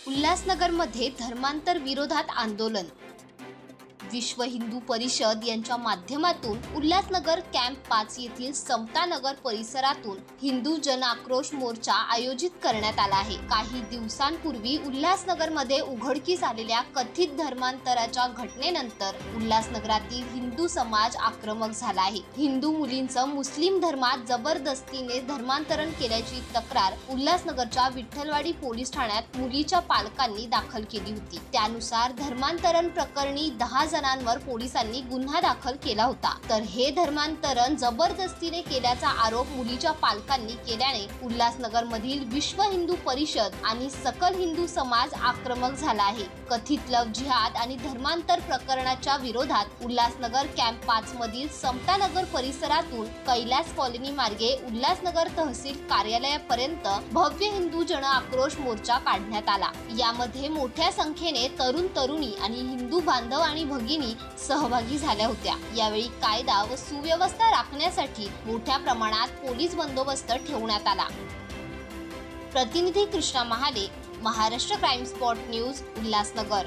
उल्हासनगरमध्ये धर्मांतर विरोधात आंदोलन। विश्व हिंदू परिषद यांच्या माध्यमातून उल्हासनगर कॅम्प 5 येथील समता नगर परिसरातून हिंदू जन आक्रोश मोर्चा आयोजित करण्यात आला आहे। काही दिवसांपूर्वी उल्हासनगरमध्ये उघडकीस आलेल्या कथित धर्मांतराच्या घटनेनंतर उल्हासनगरातील हिंदू समाज आक्रमक झाला आहे। हिंदू मुलींचं मुस्लिम धर्मात जबरदस्तीने धर्मांतरण केल्याची तक्रार उल्हासनगरच्या विठ्ठलवाडी पोलीस ठाण्यात मुलीच्या पालकांनी दाखल केली होती। त्यानुसार धर्मांतरण प्रकरणी 10 जणांवर पोलिसांनी गुन्हा दाखल केला होता। तर हे धर्मांतरण जबरदस्तीने केल्याचा आरोप मुलीच्या पालकांनी केल्याने उल्हासनगर मधील विश्व हिंदू परिषद आणि सकल हिंदू समाज आक्रमक झाला आहे। कथित लव जिहाद आणि धर्मांतर प्रकरणाच्या विरोधात उल्हासनगर कॅम्प 5 मधील समता नगर परिसरातून कैलास कॉलनी मार्गे उल्हासनगर तहसील कार्यालयापर्यंत भव्य हिंदू जन आक्रोश मोर्चा काढण्यात आला। यामध्ये मोठ्या संख्येने तरुण तरुणी आणि हिंदू बांधव आणि भगिनी सहभागी झाल्या होत्या। यावेळी कायदा व सुव्यवस्था राखण्यासाठी मोठ्या प्रमाणात पोलीस बंदोबस्त ठेवण्यात आला। प्रतिनिधी Krishna Mahale, Maharashtra crime spot news, Ulhasnagar.